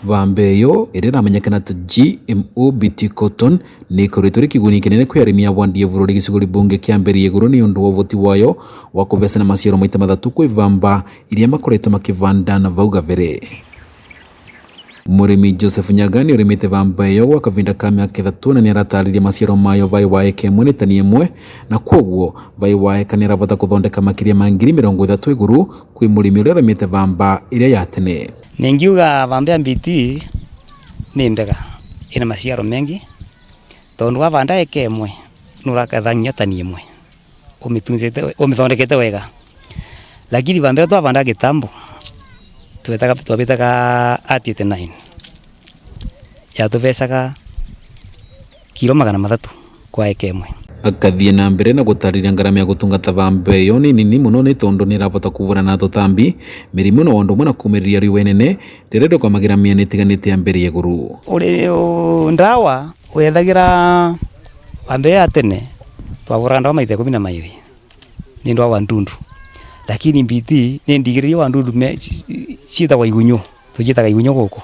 Vambeyo iramenyekana ta GMO BT cotton ni koritore kiguni kinene kwi arimi abwandie bururi giciguri bunge kia Mbeere ni undu wa voti wayo wa kuvesana maciaro maita mathatu kwi vamba iria makoretwo makivanda na vau gavere. Murimi Joseph Nyagani urimite Vambeyo gwa kavinda ka miaka 3 na niaratariria maciaro mayo vai wae kemwe ni tani imwe na kwoguo vai wae kanira vota kuthondeka makiria ma 30 iguru kwi murimi uria urimite vamba iria ya tene. Ningiuga vamba BT ni mbega ina maciaro mengi tondu wavanda eke imwe nurakethania tani imwe umithondekete wega, lakini vamba twavanda gitambo twabitaga at89 ya tuvesaga kilo 300 kwa eke imwe. Akathie na mbere na gutariria ngarama ya gutungata Vambeyo ni nini muno ni tondu ni ravota kuvura na tutambi mirimu na wandu mwana kumiriria riwe nene rirendo kwa magiramia ni tiganite ya Mbeere iguru. Uri ndawa wethagira Vambeyo atene twavura ndawa maita 12 ni ndawa wa ndundu, lakini BT ni ndigiriria wa ndundu ciita wa igunyo tujitaga igunyo goko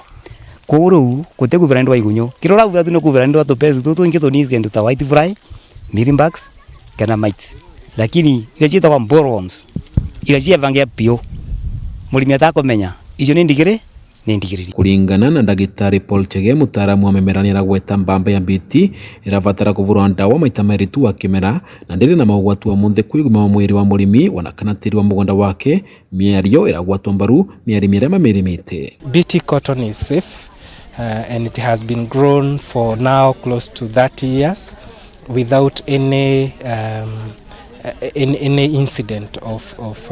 kuru kuteguvira ndawa igunyo kirora uvira tu no kuvira ndawa tupezi tu ingito ni kendo ta white fly mirimbax kana mites, lakini ile ciita kwa bollworms ile cia vangia pio murimi atakomenya icio ni ndigire ni ndigiriri. Kulingana na Ndagitari Paul Chege mutaaramu wa mimera ni aragweta mbamba ya BT iravatara kuvurwa ndawa maita meri tu wa kimera na ndiri na maugwatu wa munthe kwiguma wa mwiri wa murimi wanakanatiri wa mugunda wake miario iragwatwa mbaru ni arimi aria mamirimite. BT cotton is safe and it has been grown for now close to 30 years without any incident of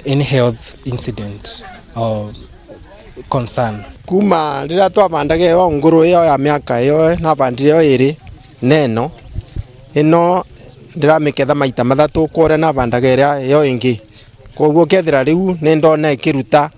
any health incident or concern. Kuma rira twavandage yo nguru yo ya miaka yo na vandire yo iri neno ino ndiramiketha maita mathatu kore na vandage ira yo ingi koguo kethira riu ni ndona ikiruta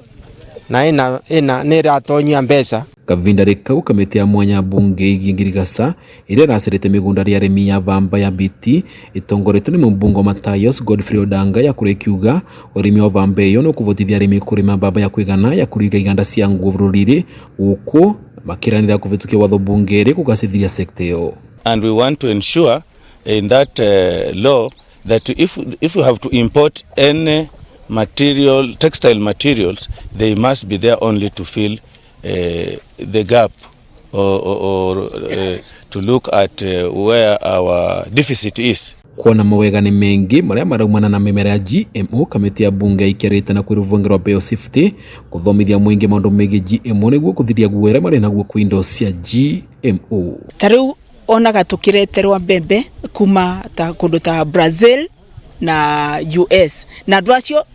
na ina ni ratonyia mbeca. Kavinda rikau kamiti ya mwanya bunge igingirigasa iria racerete migunda ria arimi ya vamba ya BT itongoretwo ni mumbungo Matayos Godfrey Odanga ya kurekiuga urimi wa Vambeyo no kuvotithia arimi kurima mbamba ya kwigana ya kuriga iganda cia nguo bururi uku makiranira kuvitukia watho bunge ri kugacithia sekta yo. And we want to ensure in that law that if you have to import any material, textile materials, they must be there only to fill the gap or to look at where our deficit is. Kuona mawega ni mengi maria maraumana na mimera ya GMO kamiti ya bunge ikirite na kwiruvungirwa biosafety kuthomithia mwingi maundu megi GMO niguo kuthiria guere mari naguo kwindo cia GMO. Tariu onaga tukireterwa mbembe kuma ta kundu ta Brazil na US na dwacio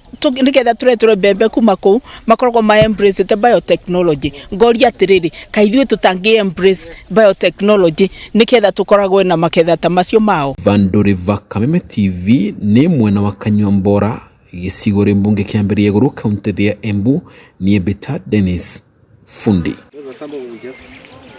niketha turetere mbembe kuma ku makoragwo ma embrace the biotechnology ngoria atiriri kaithwe tutangi embrace biotechnology niketha tukoragwo na maketha ta macio mao. Vanduri Vakameme TV ni mwena wa Kanywa gicigo ri mbunge kia Mbeere iguru kaunti ya EMBU ni Beta Dennis Fundi.